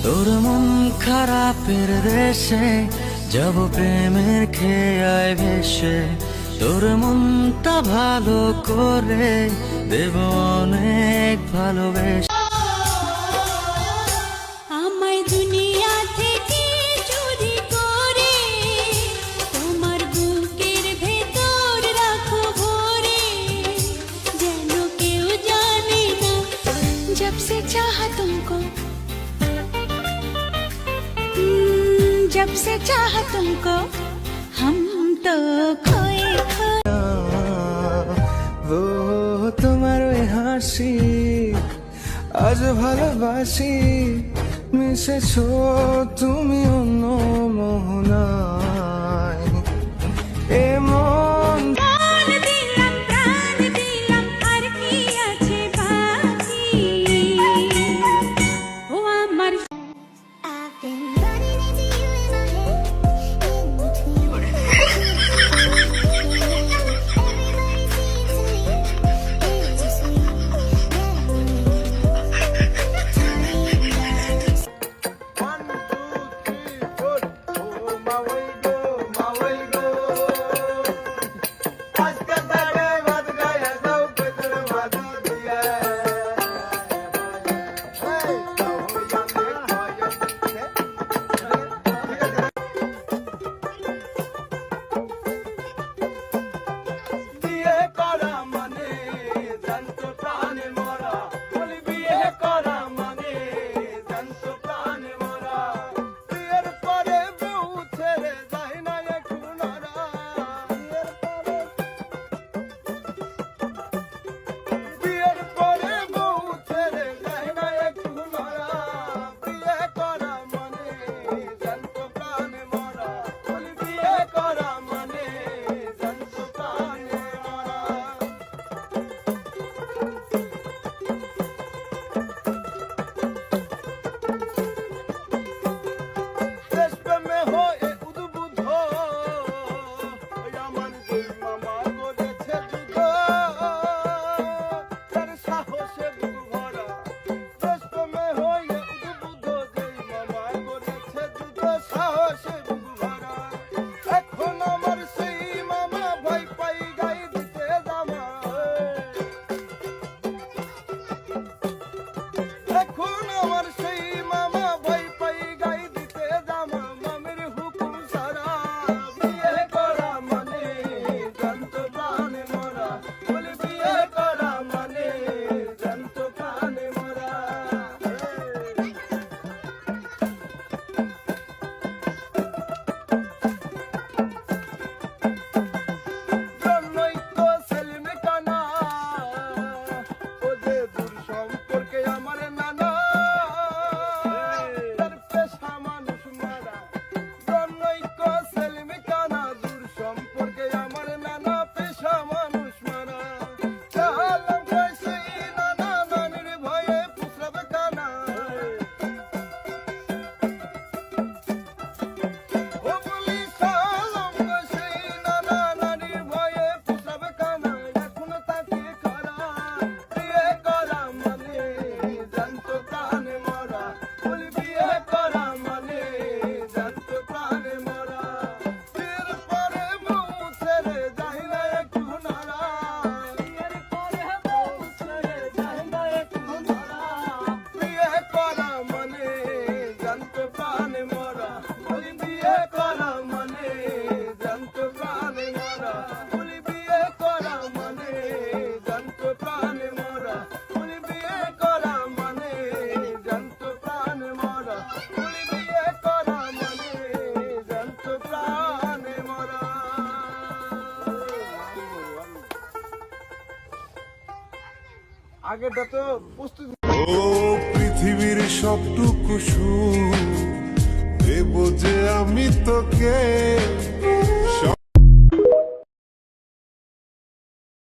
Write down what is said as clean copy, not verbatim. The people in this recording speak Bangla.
তোর মন খারাপের দেশে যাব প্রেমের খেয়ায় ভেসে, তোর মনটা ভালো করে দেব অনেক ভালোবেসে। আমায় দুনিয়া থেকে চুরি করে তোমার বুকের ভেতর রাখো ভরে, যেন কেউ জানে না। जब से चाहा तुमको, जब से चाहा तुमको, हम तो खोए खोए। ও তোমার ওই হাসি আজ ভালোবাসি, মিশেছো তুমি অন্য মোহনায়। এ মন প্রাণ দিলাম, প্রাণ দিলাম, আর কি আছে বাকি? ও আমার I've been running into you in my head, in between. Everybody seems to me, it's so sweet. Tell me about it. 1, 2, 3, 4. Oh, my way go, my way go. আজকে তারে বাদ গায়ে দাও পেটের মাঝি দিয়া। এই দাও ইয়ানে খায়া দিতে। বিয়ে করা মানে জানতো প্রাণে মরা, বলি বিয়ে করা মানে জানতো প্রাণে মরা। বিয়ের পরে বউ ছেড়ে যায় না একটু নড়া, বিয়ের পরে বউ ছেড়ে যায় না একটু নড়া। বিয়ে করা মানে জানতো প্রাণে মরা, বলি বিয়ে করা মানে জানতো প্রাণে মরা। দেশপ্রেমে হয়ে উদ্বুদ্ধ, ওই আমার দুই মামা করেছে যুদ্ধ, তার সাহসে বুক ভরা। দেশপ্রেমে হয়ে উদ্বুদ্ধ, যেই মামা করেছে যুদ্ধ, সাহসে বুক ভরা। এখন আমার সেই মামা ভয় পাই গায়ে দিতে জামা। এখন আমার সেই মামা ভয় পাই গায়ে দিতে জামা, মামের হুকুম ছাড়া। বিয়ে করা মানে জানতো প্রাণে মরা, বলি বিয়ে করা মানে জানতো প্রাণে মরা। জন্যই তো সেলিমে কানা, ওদের দূর সম্পর্কে আমার নানা, তার পেশা মানুষ মারা। জন্যই তো সেলিমে কানা, দূর সম্পর্কে আমার নানা, পেশা মানুষ মারা। চালাম কইছি নানা, নানির ভয়ে ফুসরাবে কানা। ও বলি সালাম কইছি নানা, নানির ভয়ে ফুসরাবে কানা। এখন তাকে করা বিয়ে করা মানে জানতো প্রাণে মরা, বলি বিয়ে করা মানে জানতো প্রাণে মরা। বিয়ের পরে বউ ছেড়ে যায় না একটু নড়া, বিয়ের পরে বউ ছেড়ে যায় না একটু নড়া। বিয়ে করা মানে জানতো প্রাণে মরা, বলি বিয়ে করা মানে জানতো প্রাণে মরা। বলি বিয়ে করা মানে জানতো প্রাণে মরা, বলি বিয়ে করা মানে জানতো প্রাণে মরা। বলি বিয়ে করা মানে জানতো প্রাণে মরা। আগেটা তো প্রস্তুতি। ও পৃথিবীর সবটুকু সুখ দেব যে আমি তোকে,